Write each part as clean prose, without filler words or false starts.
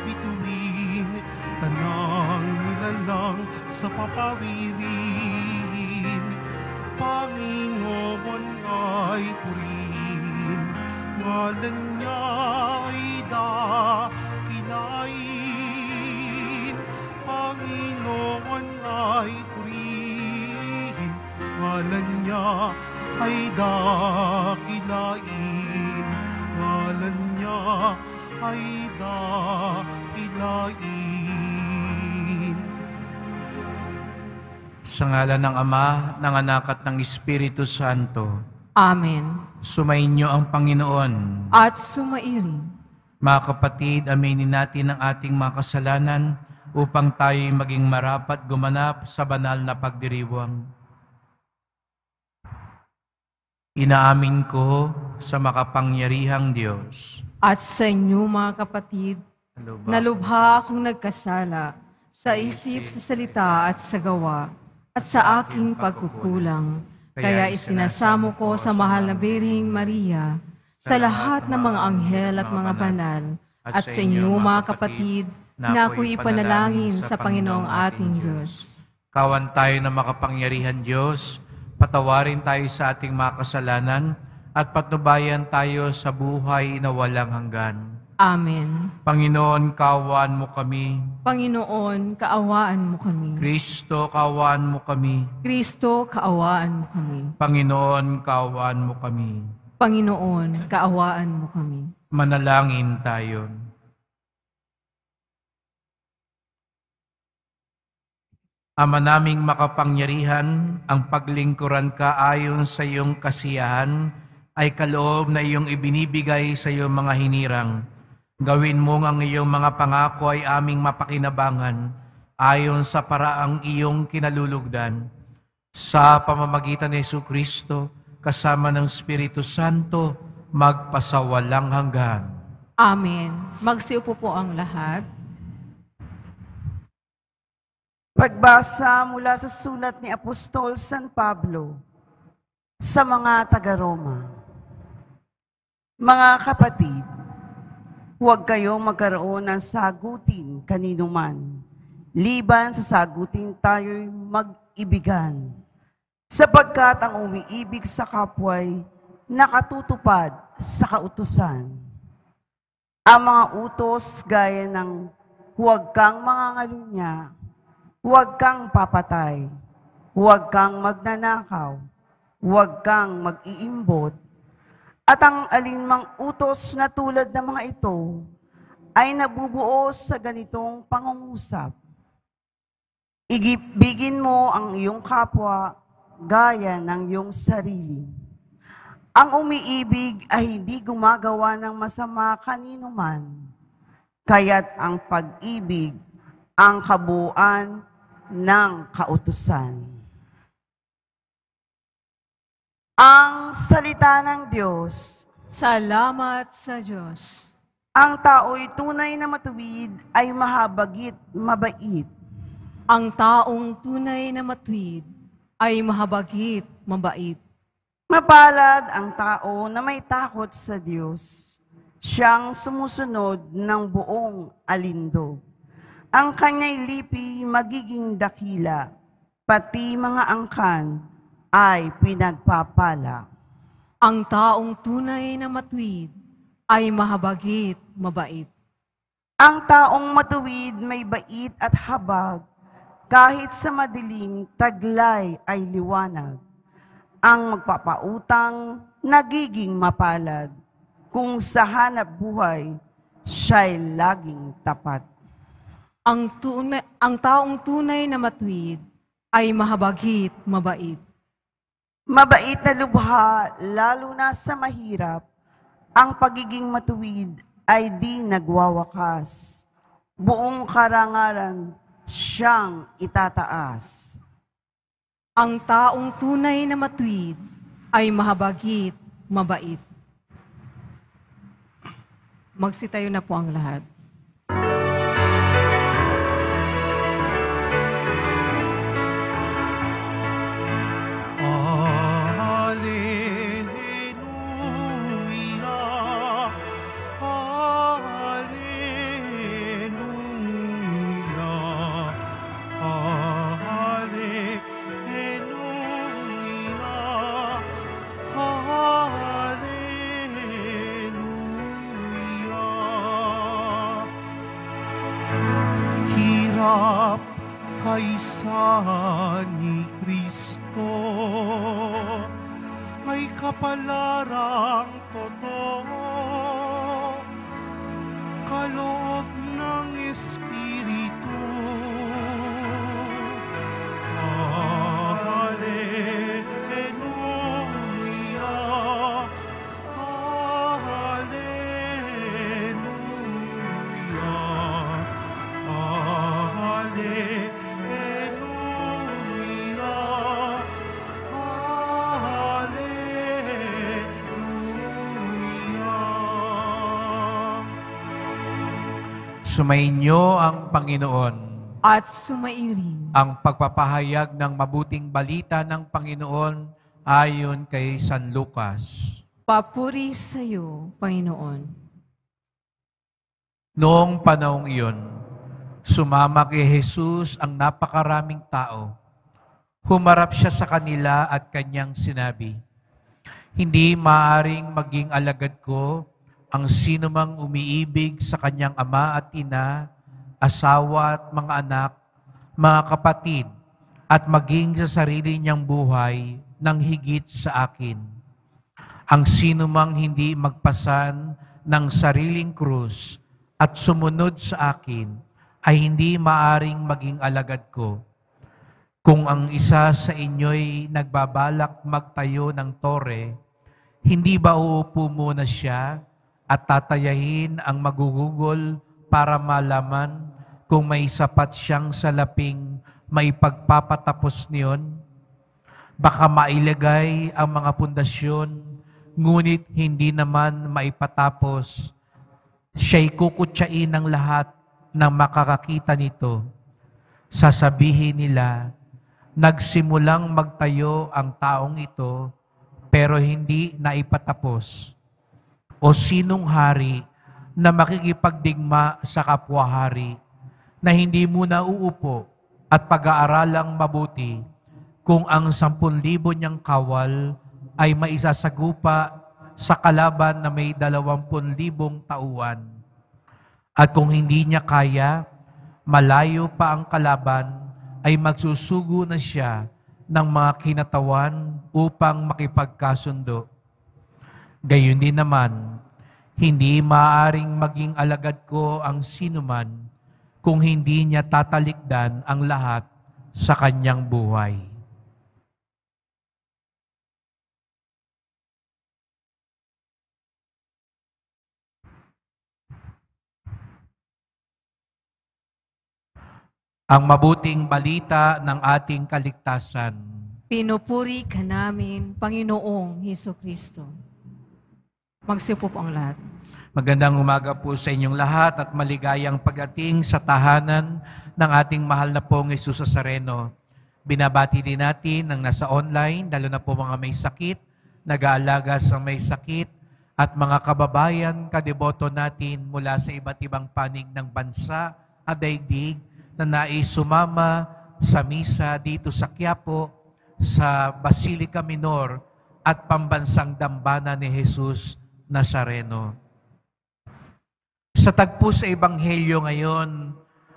bituin, tanang nilalang sa papawirin. Panginoon ay purihin, ngalan niya ay dakilain. Panginoon ay purihin, ngalan niya ay dakilain. Ngalan niya ay dakilain. Sa ngalan ng Ama, ng Anak at ng Espiritu Santo. Amen. Sumainyo ang Panginoon. At sumairin. Mga kapatid, aminin natin ang ating mga kasalanan upang tayo'y maging marapat gumanap sa banal na pagdiriwang. Inaamin ko sa makapangyarihang Diyos At sa inyo mga kapatid, nalubha akong nagkasala sa isip, sa salita at sa gawa, at sa aking pagkukulang. Kaya isinasamo ko sa mahal na Birheng Maria, sa lahat ng mga anghel at mga banal, at sa inyo mga kapatid, na ako'y ipanalangin sa Panginoong ating Diyos. Kawan tayo na makapangyarihan Diyos, patawarin tayo sa ating mga kasalanan, at patnubayan tayo sa buhay na walang hanggan. Amen. Panginoon, kaawaan mo kami. Panginoon, kaawaan mo kami. Kristo, kaawaan mo kami. Kristo, kaawaan mo kami. Panginoon, kaawaan mo kami. Panginoon, kaawaan mo kami. Manalangin tayo. Ama naming makapangyarihan, ang paglingkuran ka ayon sa iyong kasiyahan ay kaloob na iyong ibinibigay sa iyong mga hinirang. Gawin mo ang iyong mga pangako ay aming mapakinabangan ayon sa paraang iyong kinalulugdan. Sa pamamagitan ni Jesucristo, kasama ng Espiritu Santo, magpasawalang hanggan. Amen. Magsiupo po ang lahat. Pagbasa mula sa sulat ni Apostol San Pablo sa mga taga-Roma. Mga kapatid, huwag kayong magkaroon ng sagutin kanino man, liban sa sagutin tayo'y mag-ibigan. Sapagkat ang umiibig sa kapwa'y nakatutupad sa kautusan. Ang mga utos gaya ng huwag kang mangangalunya, huwag kang papatay, huwag kang magnanakaw, huwag kang mag-iimbot, at ang alinmang utos na tulad ng mga ito ay nabubuo sa ganitong pangungusap. Ibigin mo ang iyong kapwa gaya ng iyong sarili. Ang umiibig ay hindi gumagawa ng masama kanino man, kaya't ang pag-ibig ang kabuuan ng kautusan. Ang salita ng Diyos. Salamat sa Diyos. Ang tao'y tunay na matuwid ay mahabagit, mabait. Ang taong tunay na matuwid ay mahabagit, mabait. Mapalad ang tao na may takot sa Diyos, siyang sumusunod ng buong alindog. Ang kanya'y lipi magiging dakila, pati mga angkan ay pinagpapala. Ang taong tunay na matuwid ay mahabagit, mabait. Ang taong matuwid may bait at habag, kahit sa madilim taglay ay liwanag. Ang magpapautang nagiging mapalad, kung sa hanap buhay siya'y laging tapat. Ang taong tunay na matuwid ay mahabagit, mabait. Mabait na lubha, lalo na sa mahirap, ang pagiging matuwid ay di nagwawakas. Buong karangalan siyang itataas. Ang taong tunay na matuwid ay mahabagit, mabait. Magsitayo na po ang lahat. kaisa ni Kristo ay kapalarang totoo, kaloob ng Espiritu. Hallelujah, Hallelujah, Hallelujah, Hallelujah. Sumainyo ang Panginoon. At sumairin Ang pagpapahayag ng mabuting balita ng Panginoon ayon kay San Lucas. papuri sa iyo, Panginoon. Noong panahong iyon, sumama kay Jesus ang napakaraming tao. Humarap siya sa kanila at kanyang sinabi, "Hindi maaring maging alagad ko ang sinumang umiibig sa kanyang ama at ina, asawa at mga anak, mga kapatid, at maging sa sarili niyang buhay ng higit sa akin. Ang sinumang hindi magpasan ng sariling krus at sumunod sa akin ay hindi maaring maging alagad ko. Kung ang isa sa inyo'y nagbabalak magtayo ng tore, hindi ba uupo muna siya at tatayahin ang magugugol para malaman kung may sapat siyang salaping may pagpapatapos niyon? Baka mailagay ang mga pundasyon, ngunit hindi naman maipatapos. Siya'y kukutsain ng lahat ng makakakita nito. Sasabihin nila, nagsimulang magtayo ang taong ito, pero hindi naipatapos. O sinong hari na makikipagdigma sa kapwa-hari na hindi muna uupo at pag-aaralang mabuti kung ang 10,000 niyang kawal ay maisasagupa sa kalaban na may 20,000 tauhan. At kung hindi niya kaya, malayo pa ang kalaban, ay magsusugo na siya ng mga kinatawan upang makipagkasundo. Gayon din naman, hindi maaaring maging alagad ko ang sinuman kung hindi niya tatalikdan ang lahat sa kanyang buhay. Ang mabuting balita ng ating kaligtasan. Pinupuri ka namin, Panginoong Hesukristo. Magsiupo po ang lahat. Magandang umaga po sa inyong lahat at maligayang pagdating sa tahanan ng ating mahal na pong Jesus Nazareno. Binabati din natin ang nasa online, lalo na po mga may sakit, nag-aalaga sa may sakit, at mga kababayan, kadeboto natin mula sa iba't ibang panig ng bansa at daigdig na nais sumama sa misa dito sa Quiapo, sa Basilica Minor at pambansang dambana ni Jesus Nazareno. Sa tagpo sa Ebanghelyo ngayon,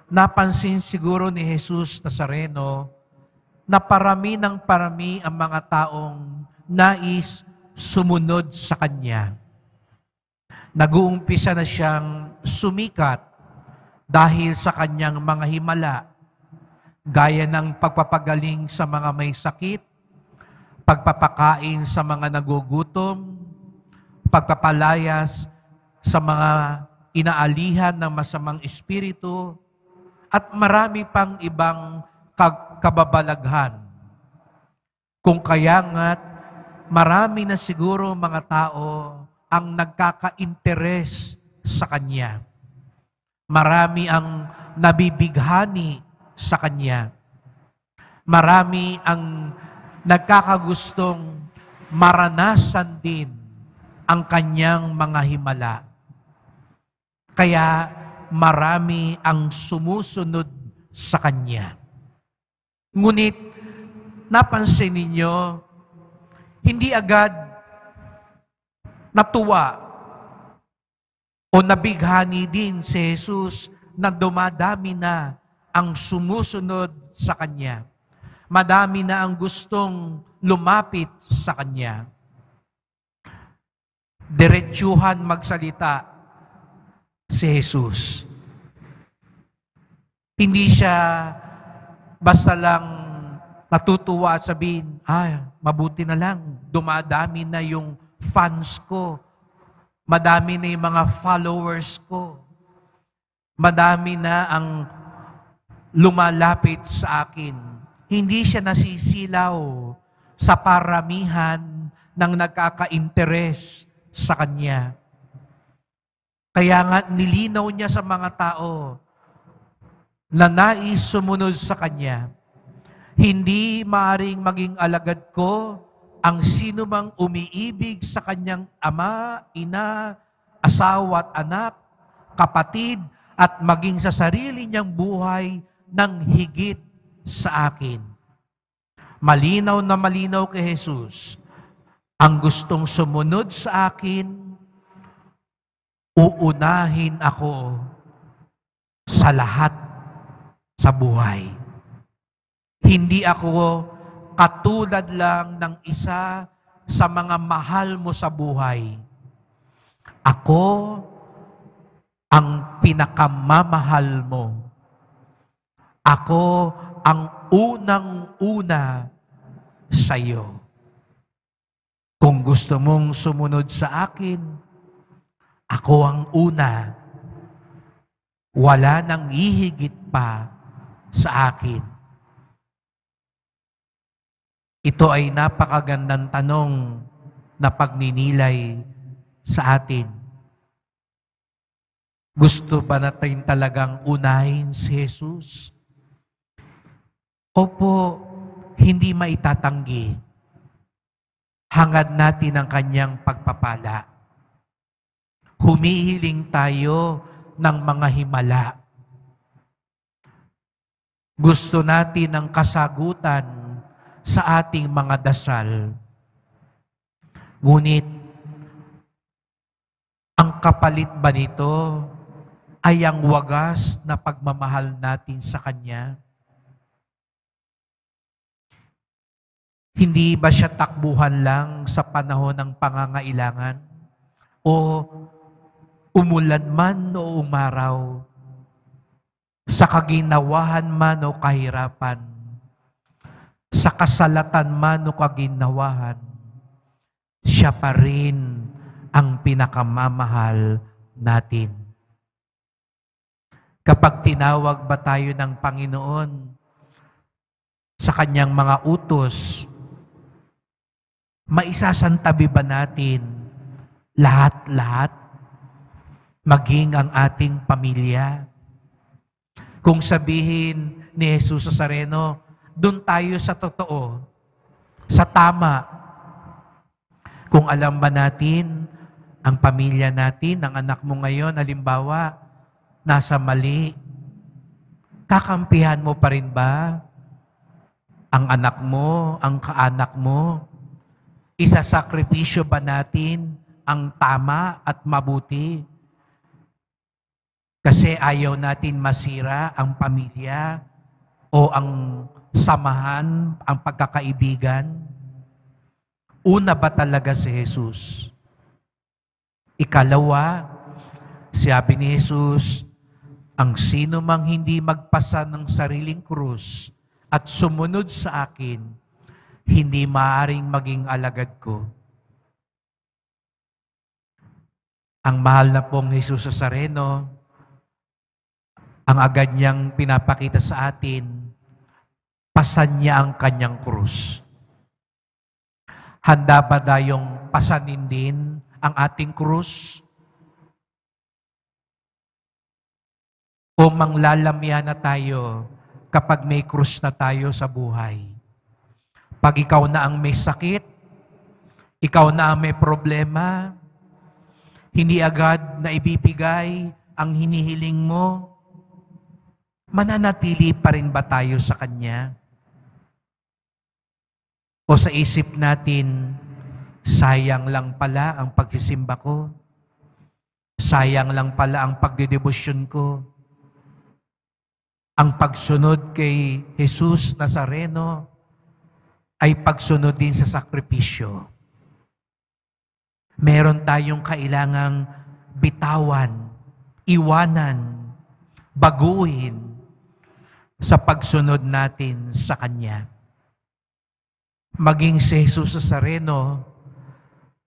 napansin siguro ni Jesus Nazareno na parami ng parami ang mga taong nais sumunod sa Kanya. Nag-uumpisa na siyang sumikat dahil sa Kanyang mga himala, gaya ng pagpapagaling sa mga may sakit, pagpapakain sa mga nagugutom, pagpapalayas sa mga inaalihan ng masamang espiritu, at marami pang ibang kababalaghan. Kung kaya nga't marami na siguro mga tao ang nagkaka-interes sa Kanya. Marami ang nabibighani sa Kanya. Marami ang nagkakagustong maranasan din ang Kanyang mga himala. Kaya marami ang sumusunod sa Kanya. Ngunit, napansin ninyo, hindi agad natuwa o nabighani din si Jesus na dumadami na ang sumusunod sa Kanya. Madami na ang gustong lumapit sa Kanya. Diretsuhan magsalita si Jesus. Hindi siya basta lang natutuwa at sabihin, mabuti na lang, dumadami na yung fans ko, madami na yung mga followers ko, madami na ang lumalapit sa akin. Hindi siya nasisilaw sa paramihan ng nagkaka-interes sa Kanya. Kaya nga nilinaw niya sa mga tao na nais sumunod sa Kanya. Hindi maaring maging alagad ko ang sino mang umiibig sa kanyang ama, ina, asawa at anak, kapatid, at maging sa sarili niyang buhay ng higit sa akin. Malinaw na malinaw kay Jesus, ang gustong sumunod sa akin, uunahin ako sa lahat sa buhay. Hindi ako katulad lang ng isa sa mga mahal mo sa buhay. Ako ang pinakamamahal mo. Ako ang unang-una sa iyo. Kung gusto mong sumunod sa akin, ako ang una. Wala nang hihigit pa sa akin. Ito ay napakagandang tanong na pagninilay sa atin. Gusto ba natin talagang unahin si Jesus? Opo, hindi maitatanggi. Hangad natin ang kanyang pagpapala. Humihiling tayo ng mga himala. Gusto natin ang kasagutan sa ating mga dasal. Ngunit, ang kapalit ba nito ay ang wagas na pagmamahal natin sa Kanya? Hindi ba siya takbuhan lang sa panahon ng pangangailangan? O umulan man o umaraw, sa kaginawahan man o kahirapan, sa kasalatan man o kaginawahan, siya pa rin ang pinakamamahal natin. Kapag tinawag ba tayo ng Panginoon sa Kanyang mga utos, maisasantabi ba natin lahat-lahat, maging ang ating pamilya? Kung sabihin ni Jesus Nazareno, doon tayo sa totoo, sa tama. Kung alam ba natin, ang pamilya natin, ang anak mo ngayon, halimbawa, nasa mali, kakampihan mo pa rin ba ang anak mo, ang kaanak mo? Isasakripisyo ba natin ang tama at mabuti? Kasi ayaw natin masira ang pamilya o ang samahan, ang pagkakaibigan. Una ba talaga si Jesus? Ikalawa, sabi ni Jesus, ang sino mang hindi magpasa ng sariling krus at sumunod sa akin, hindi maaaring maging alagad ko. Ang mahal na pong Jesus Nazareno, ang agad niyang pinapakita sa atin, pasan niya ang kanyang krus. Handa ba tayong pasanin din ang ating krus? O manglalamya na tayo kapag may krus na tayo sa buhay? Pag ikaw na ang may sakit, ikaw na ang may problema, hindi agad na ibibigay ang hinihiling mo, mananatili pa rin ba tayo sa Kanya? O sa isip natin, sayang lang pala ang pagsisimba ko, sayang lang pala ang pagdedebosyon ko, Ang pagsunod kay Jesus Nazareno ay pagsunod din sa sakripisyo. Meron tayong kailangang bitawan, iwanan, baguhin sa pagsunod natin sa Kanya. Maging si Jesus Nazareno,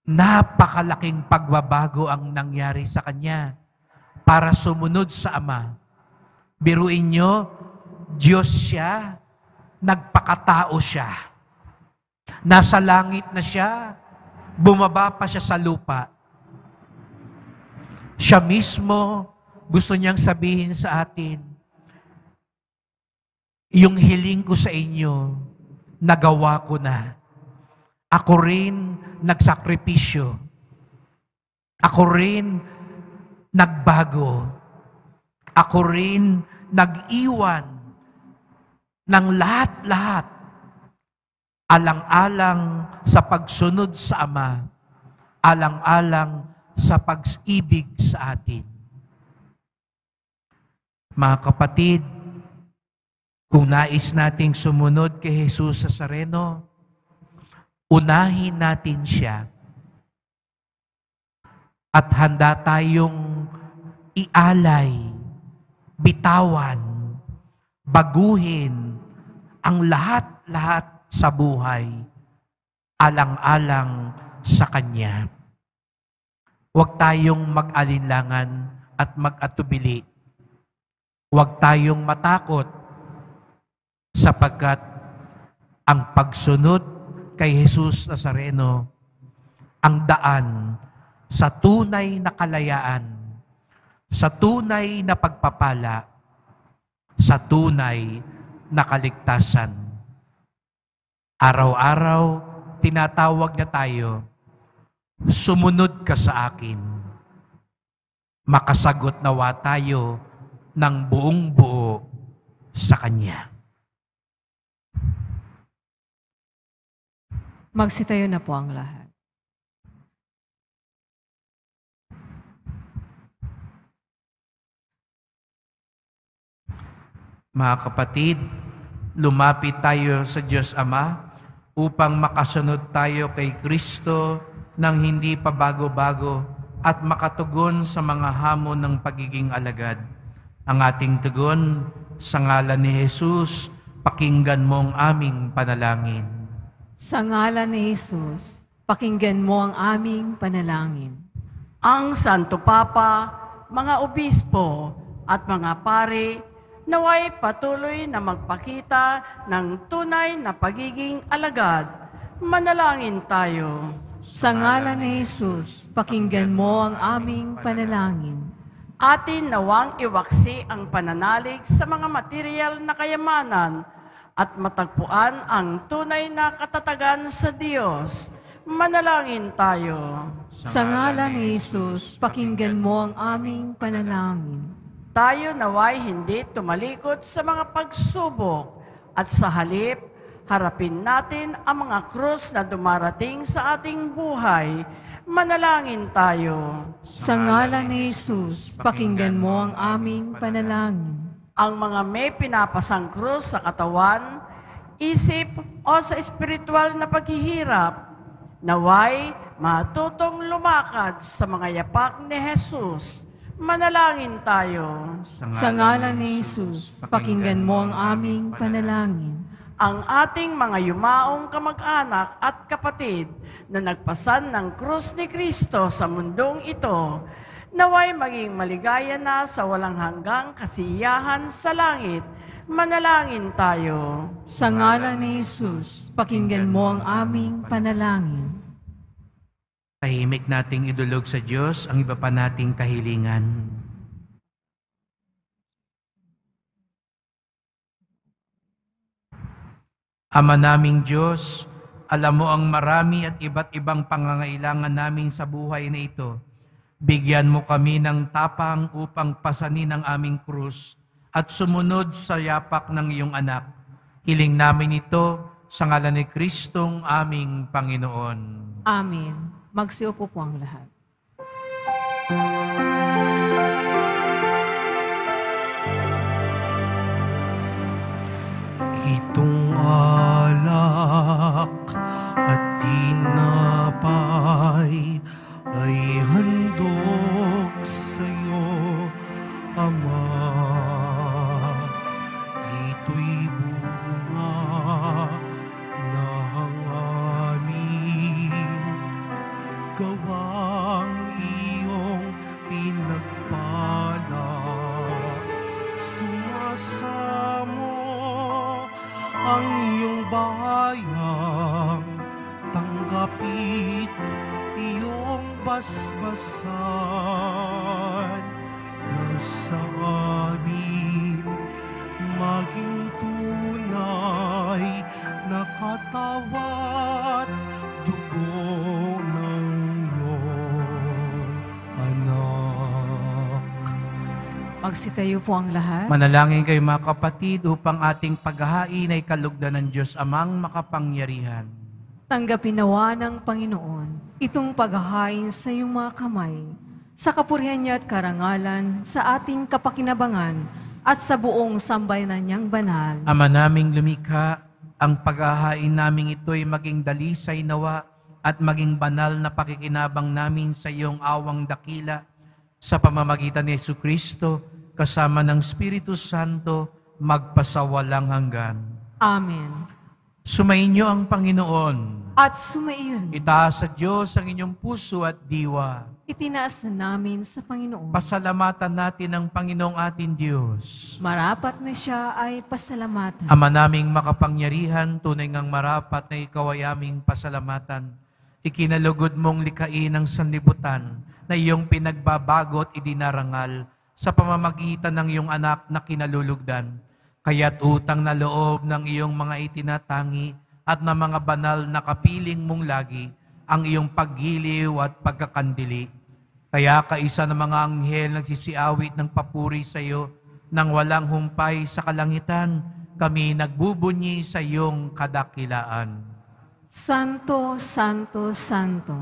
napakalaking pagbabago ang nangyari sa Kanya para sumunod sa Ama. Biruin nyo, Diyos siya, nagpakatao siya. Nasa langit na siya, bumaba pa siya sa lupa. Siya mismo gusto niyang sabihin sa atin, yung hiling ko sa inyo, nagawa ko na. Ako rin nagsakripisyo. Ako rin nagbago. Ako rin nag-iwan ng lahat-lahat alang-alang sa pagsunod sa Ama, alang-alang sa pag-ibig sa atin. Mga kapatid, kung nais nating sumunod kay Jesus Nazareno, unahin natin siya at handa tayong ialay, bitawan, baguhin ang lahat-lahat sa buhay, alang-alang sa Kanya. Huwag tayong mag-alinlangan at mag-atubili. Huwag tayong matakot sapagkat ang pagsunod kay Jesus Nazareno ang daan sa tunay na kalayaan, sa tunay na pagpapala, sa tunay na kaligtasan. Araw-araw, tinatawag niya tayo, sumunod ka sa akin. Makasagot nawa tayo ng buong buo sa Kanya. Magsitayo na po ang lahat. Mga kapatid, lumapit tayo sa Diyos Ama upang makasunod tayo kay Kristo ng hindi pa bago-bago at makatugon sa mga hamon ng pagiging alagad. Ang ating tugon, sa ngalan ni Jesus, pakinggan mo ang aming panalangin. Sa ngalan ni Jesus, pakinggan mo ang aming panalangin. Ang Santo Papa, mga obispo at mga pare, naway patuloy na magpakita ng tunay na pagiging alagad. Manalangin tayo. Sa ngalan ni Jesus, pakinggan mo ang aming panalangin. Atin nawang iwaksi ang pananalig sa mga material na kayamanan at matagpuan ang tunay na katatagan sa Diyos. Manalangin tayo. Sa ngalan ni Jesus, pakinggan mo ang aming panalangin. Tayo naway hindi tumalikod sa mga pagsubok at sa halip, harapin natin ang mga krus na dumarating sa ating buhay. Manalangin tayo. Sa ngalan ni Jesus, pakinggan mo ang aming panalangin. Ang mga may pinapasang krus sa katawan, isip o sa espiritual na paghihirap, naway matutong lumakad sa mga yapak ni Jesus. Manalangin tayo. Sa ngalan ni Jesus, pakinggan mo ang aming panalangin. Ang ating mga yumaong kamag-anak at kapatid na nagpasan ng krus ni Kristo sa mundong ito, naway maging maligaya na sa walang hanggang kasiyahan sa langit. Manalangin tayo. Sa ngalan ni Jesus, pakinggan mo ang aming panalangin. Tahimik nating idulog sa Diyos ang iba pa nating kahilingan. Ama naming Diyos, alam mo ang marami at iba't ibang pangangailangan namin sa buhay na ito. Bigyan mo kami ng tapang upang pasanin ang aming krus at sumunod sa yapak ng iyong anak. Hiling namin ito sa ngalan ni Kristong aming Panginoon. Amen. Magsiupo po ang lahat. basbasan na sa amin maging tunay na katawan dugo ng iyong anak. Magsitayo po ang lahat. Manalangin kayo mga kapatid upang ating paghahain ay kalugdan ng Diyos Amang makapangyarihan. Tanggapin nawa ng Panginoon itong paghahain sa iyong mga kamay, sa kapurihan niya at karangalan, sa ating kapakinabangan, at sa buong sambayanan niyang banal. Ama naming lumikha, ang paghahain naming ito'y maging dalisay nawa at maging banal na pakikinabang namin sa iyong awang dakila sa pamamagitan ni Jesucristo kasama ng Espiritu Santo magpasawalang hanggan. Amen. Sumainyo ang Panginoon. At sumaiyon, Itaas sa Diyos ang inyong puso at diwa. itinaas na namin sa Panginoon. Pasalamatan natin ang Panginoong ating Diyos. Marapat na siya ay pasalamatan. Ama naming makapangyarihan, tunay ngang marapat na ikaw ay aming pasalamatan. Ikinalugod mong likain ang sanlibutan na iyong pinagbabago at idinarangal sa pamamagitan ng iyong anak na kinalulugdan. Kaya't utang na loob ng iyong mga itinatangi at ng mga banal na kapiling mong lagi ang iyong paggiliw at pagkakandili. Kaya kaisa ng mga anghel nagsisiawit ng papuri sa iyo nang walang humpay sa kalangitan, kami nagbubunyi sa iyong kadakilaan. Santo, Santo, Santo,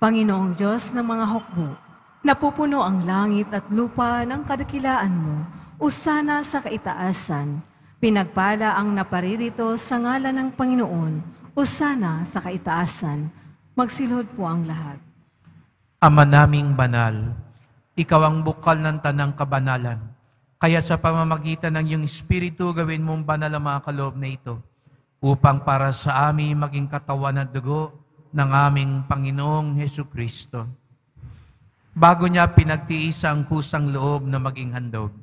Panginoong Diyos ng mga hukbo, napupuno ang langit at lupa ng kadakilaan mo, usana sa kaitaasan. Pinagpala ang naparirito sa ngalan ng Panginoon, usana sa kaitaasan. Magsilhod po ang lahat. Ama naming banal, ikaw ang bukal ng tanang kabanalan. Kaya sa pamamagitan ng iyong Espiritu, gawin mong banal ang mga kaloob na ito, upang para sa amin maging katawan at dugo ng aming Panginoong Hesukristo. Bago niya pinagtiis ang kusang loob na maging handog,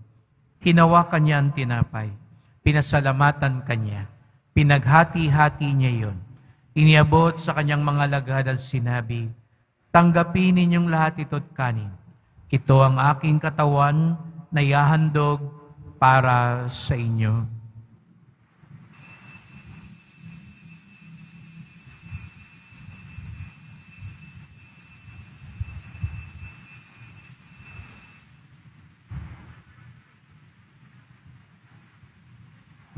hinawakan niya ang tinapay, pinasalamatan kanya, pinaghati-hati niya iyon, iniabot sa kanyang mga lagad at sinabi, tanggapin ninyong lahat ito't kanin. Ito ang aking katawan na ihahandog para sa inyo.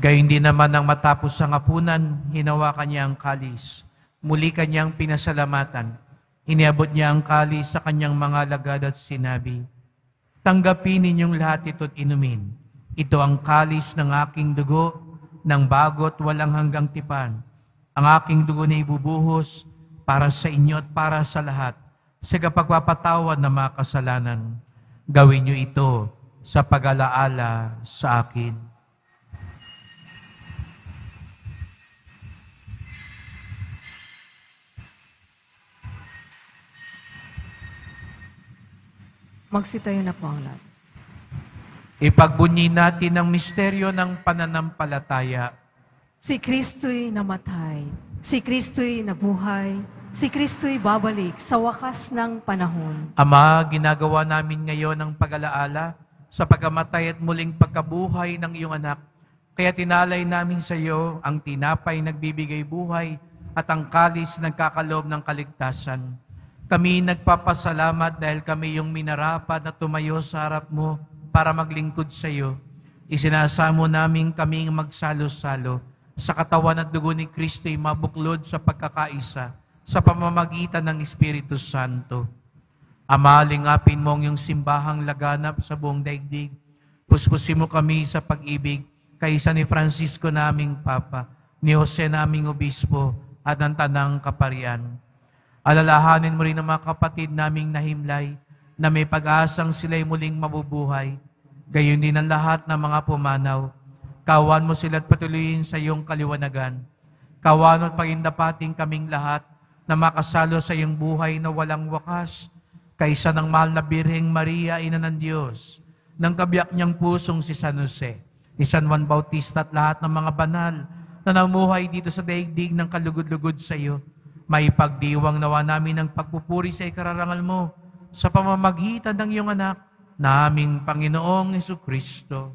Gayun din naman nang matapos ang hapunan, hinawakan niya ang kalis. Muli kanyang pinasalamatan. Iniabot niya ang kalis sa kanyang mga lagad at sinabi, tanggapin ninyong lahat ito't inumin. Ito ang kalis ng aking dugo, ng bago't walang hanggang tipan. Ang aking dugo na ibubuhos para sa inyo at para sa lahat, sa kapagpapatawad ng mga kasalanan. Gawin niyo ito sa pag-alaala sa akin. Magsitayo na po ang lahat. Ipagbunyi natin ang misteryo ng pananampalataya. Si Kristo'y namatay, si Kristo'y nabuhay, si Kristo'y babalik sa wakas ng panahon. Ama, ginagawa namin ngayon ang pag-alaala sa pagkamatay at muling pagkabuhay ng iyong anak. Kaya tinalay namin sa iyo ang tinapay nagbibigay buhay at ang kalis nagkakaloob ng kaligtasan. Kami nagpapasalamat dahil kami yung minarapat na tumayo sa harap mo para maglingkod sa iyo. Isinasamo namin kaming magsalo-salo sa katawan at dugo ni Kristo'y mabuklod sa pagkakaisa sa pamamagitan ng Espiritu Santo. Ama, lingapin mo ang iyong simbahang laganap sa buong daigdig. Puspusin mo kami sa pag-ibig kaisa ni Francisco naming Papa, ni Jose naming Obispo at ng Tanang Kaparian. Alalahanin mo rin ang mga kapatid naming nahimlay na may pag-asang sila'y muling mabubuhay. Gayon din ang lahat ng mga pumanaw. Kawan mo sila't patuloyin sa iyong kaliwanagan. Kawan at pagindapating kaming lahat na makasalo sa iyong buhay na walang wakas. Kaisa ng mahal na Birheng Maria, Ina ng Diyos, ng kabiyak niyang pusong si San Jose, ni San Juan Bautista at lahat ng mga banal na namuhay dito sa daigdig ng kalugod-lugod sa iyo. May pagdiwang nawa namin ng pagpupuri sa ikararangal mo sa pamamagitan ng iyong anak, naming Panginoong Hesukristo.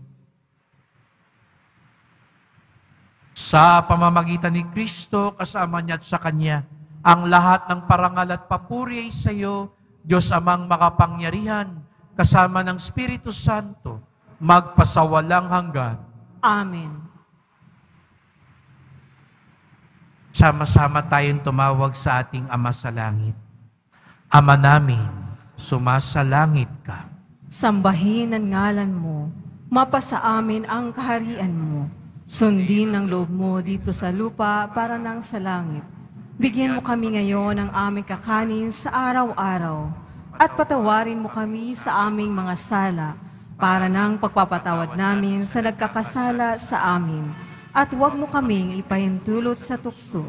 Sa pamamagitan ni Kristo, kasama niya at sa Kanya, ang lahat ng parangal at papuri ay sa iyo, Diyos Amang makapangyarihan, kasama ng Espiritu Santo, magpasawalang hanggan. Amen. Sama-sama tayong tumawag sa ating Ama sa Langit. Ama namin, sumasalangit ka. Sambahin ang ngalan mo, mapasa amin ang kaharian mo. Sundin ang loob mo dito sa lupa para nang sa langit. Bigyan mo kami ngayon ng aming kakanin sa araw-araw at patawarin mo kami sa aming mga sala para nang pagpapatawad namin sa nagkakasala sa amin. At huwag mo kaming ipahintulot sa tukso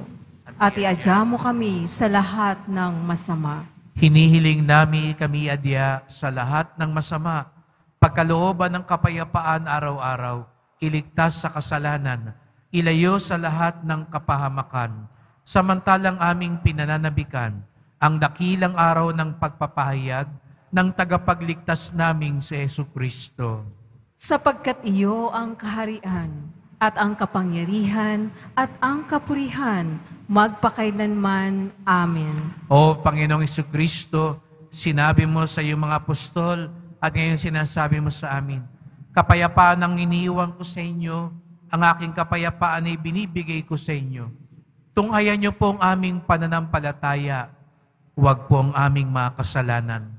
at iadya mo kami sa lahat ng masama. Hinihiling namin kami adya sa lahat ng masama, pagkalooban ng kapayapaan araw-araw, iligtas sa kasalanan, ilayo sa lahat ng kapahamakan, samantalang aming pinananabikan ang dakilang araw ng pagpapahayag ng tagapagligtas naming si Hesukristo. Sapagkat iyo ang kaharian at ang kapangyarihan at ang kapurihan magpakailanman. Amen. O Panginoong Hesukristo, sinabi mo sa iyong mga apostol at ngayon sinasabi mo sa amin, kapayapaan ang iniiwan ko sa inyo, ang aking kapayapaan ay binibigay ko sa inyo. Tunghayan niyo po ang aming pananampalataya, huwag po ang aming mga kasalanan.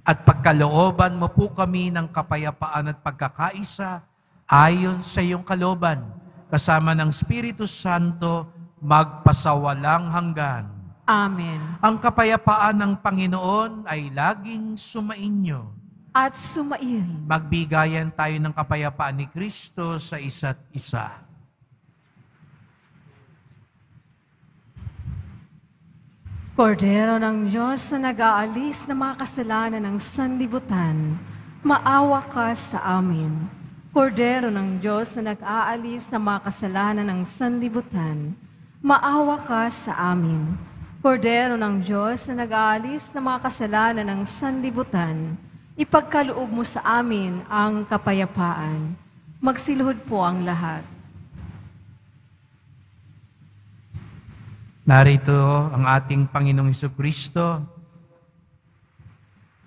At pagkalooban mo po kami ng kapayapaan at pagkakaisa, ayon sa iyong kalooban, kasama ng Espiritu Santo, magpasawalang hanggan. Amen. Ang kapayapaan ng Panginoon ay laging sumainyo. At sumairin. Magbigayan tayo ng kapayapaan ni Kristo sa isa't isa. Kordero ng Diyos na nag-aalis ng mga kasalanan ng sanlibutan, maawa ka sa amin. Kordero ng Diyos na nag-aalis ng mga kasalanan ng sanlibutan, maawa ka sa amin. Kordero ng Diyos na nag-aalis ng mga kasalanan ng sanlibutan, ipagkaloob mo sa amin ang kapayapaan. Magsiluhod po ang lahat. Narito ang ating Panginoong Hesukristo,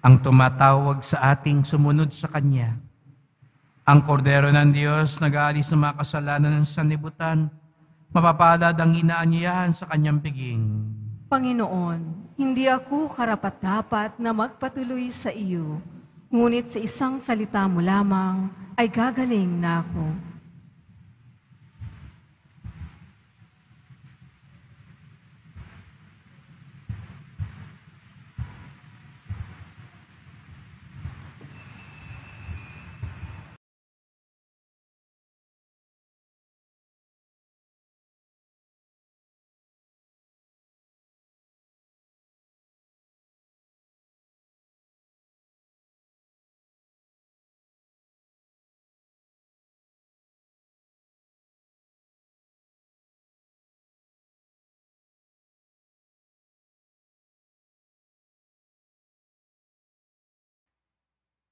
ang tumatawag sa ating sumunod sa Kanya. Ang kordero ng Diyos, nag-aalis ng mga kasalanan ng sanlibutan, mapapalad ang inaanyayahan sa Kanyang piging. Panginoon, hindi ako karapat-dapat na magpatuloy sa iyo, ngunit sa isang salita mo lamang ay gagaling na ako.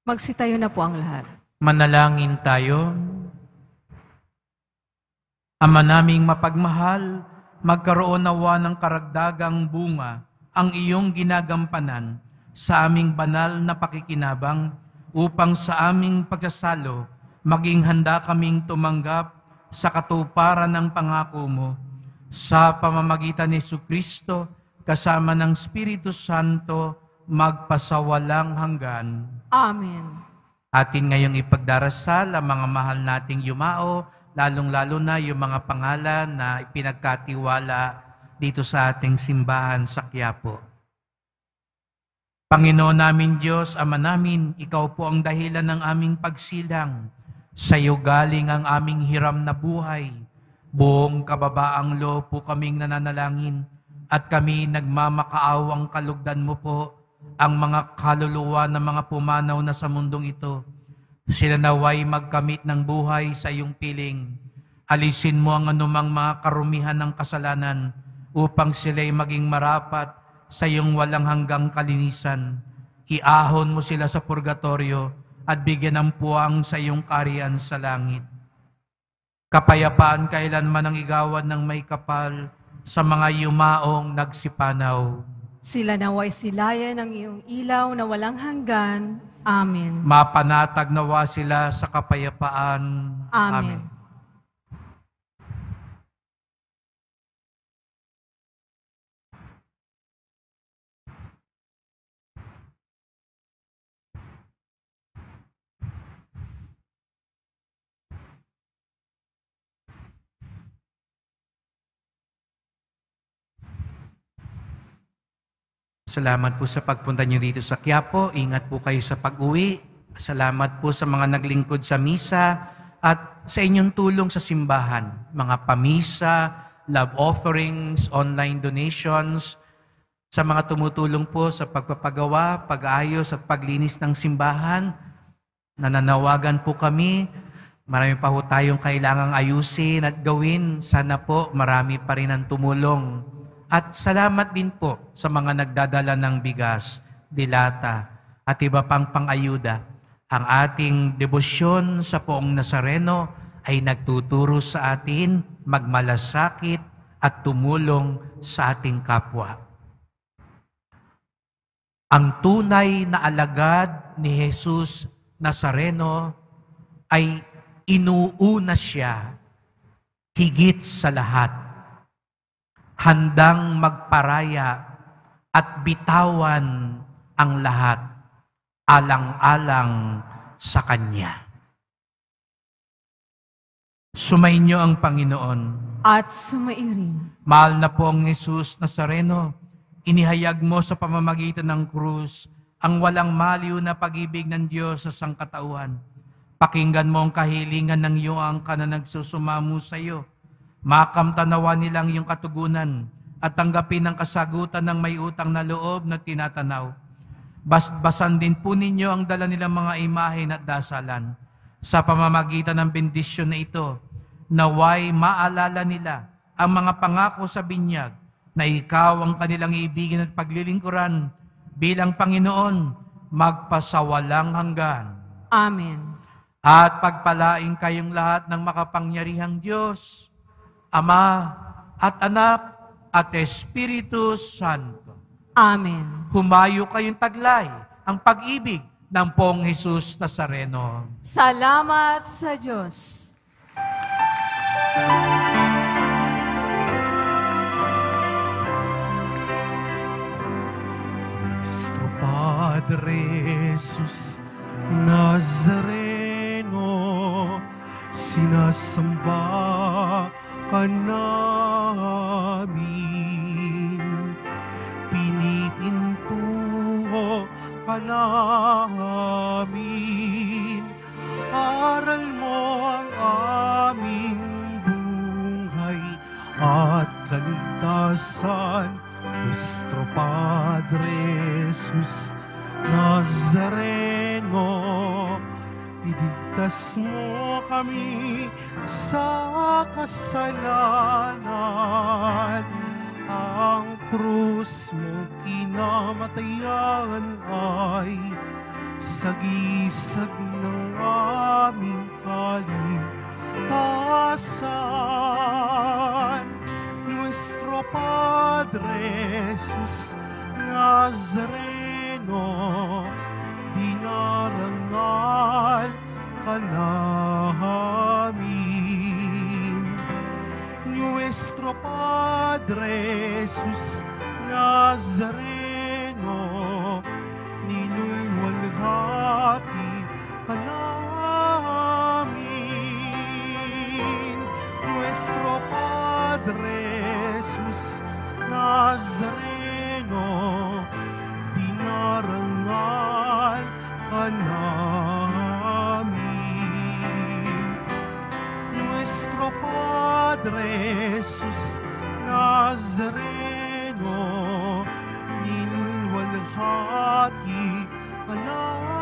Magsitayo na po ang lahat. Manalangin tayo. Ama naming mapagmahal, magkaroon nawa ng karagdagang bunga ang iyong ginagampanan sa aming banal na pakikinabang upang sa aming pagsasalo maging handa kaming tumanggap sa katuparan ng pangako mo sa pamamagitan ni Hesukristo kasama ng Espiritu Santo magpasawalang hanggan. Amen. Atin ngayong ipagdarasal ang mga mahal nating yumao, lalong-lalo na yung mga pangalan na ipinagkatiwala dito sa ating simbahan sa Quiapo. Panginoon namin Diyos, Ama namin, Ikaw po ang dahilan ng aming pagsilang. Sa iyo galing ang aming hiram na buhay. Buong kababaang loob po kaming nananalangin at kami nagmamakaawang kalugdan mo po ang mga kaluluwa ng mga pumanaw na sa mundong ito. Sila naway magkamit ng buhay sa iyong piling. Alisin mo ang anumang mga karumihan ng kasalanan upang sila'y maging marapat sa iyong walang hanggang kalinisan. Iahon mo sila sa purgatorio at bigyan ng puwang sa iyong kaharian sa langit. Kapayapaan kailanman ang igawan ng may kapal sa mga yumaong nagsipanaw. Sila naway silayan ng iyong ilaw na walang hanggan. Amen. Mapanatag nawa sila sa kapayapaan. Amen. Salamat po sa pagpunta niyo dito sa Quiapo. Ingat po kayo sa pag-uwi. Salamat po sa mga naglingkod sa misa at sa inyong tulong sa simbahan. Mga pamisa, love offerings, online donations, sa mga tumutulong po sa pagpapagawa, pag-ayos at paglinis ng simbahan. Nananawagan po kami. Marami pa po tayong kailangang ayusin at gawin. Sana po marami pa rin ang tumulong. At salamat din po sa mga nagdadala ng bigas, dilata, at iba pang pang-ayuda. Ang ating debosyon sa Poong Nazareno ay nagtuturo sa atin magmalasakit at tumulong sa ating kapwa. Ang tunay na alagad ni Jesus Nazareno ay inuuna siya higit sa lahat. Handang magparaya at bitawan ang lahat, alang-alang sa Kanya. Sumainyo ang Panginoon. At sumairin. Mahal na pong Jesus Nazareno, inihayag mo sa pamamagitan ng krus ang walang maliw na pag-ibig ng Diyos sa sangkatauhan. Pakinggan mo ang kahilingan ng iyong angka na nagsusumamo sa iyo. Makamtanawa nilang iyong katugunan at tanggapin ang kasagutan ng may utang na loob na tinatanaw. Basbasan din po ninyo ang dala nilang mga imahen at dasalan. Sa pamamagitan ng bendisyon na ito, naway maalala nila ang mga pangako sa binyag na ikaw ang kanilang ibigin at paglilingkuran bilang Panginoon magpasawalang hanggan. Amen. At pagpalain kayong lahat ng makapangyarihang Diyos, Ama at Anak at Espiritu Santo. Amen. Humayo kayong taglay ang pag-ibig ng Poong Jesus Nazareno. Salamat sa Diyos. Nuestro Padre Jesus Nazareno, sinasamba ka namin, pinipintuho ka namin, aral mo ang aming buhay at kaligtasan. Nuestro Padre Jesus Nazareno, iligtas mo kami sa kasalanan. Ang krus mo kinamatayan ay sagisag ng aming kaligtasan. Nuestro Padre Jesus Nazareno, dinarangal ka namin. Nuestro Padre Jesus Nazareno, ninulwalhati ka namin. Nuestro Padre Jesus Nazareno, dinarangal ka namin. Nuestro Padre Jesus Nazareno, ninulwalhati ka namin.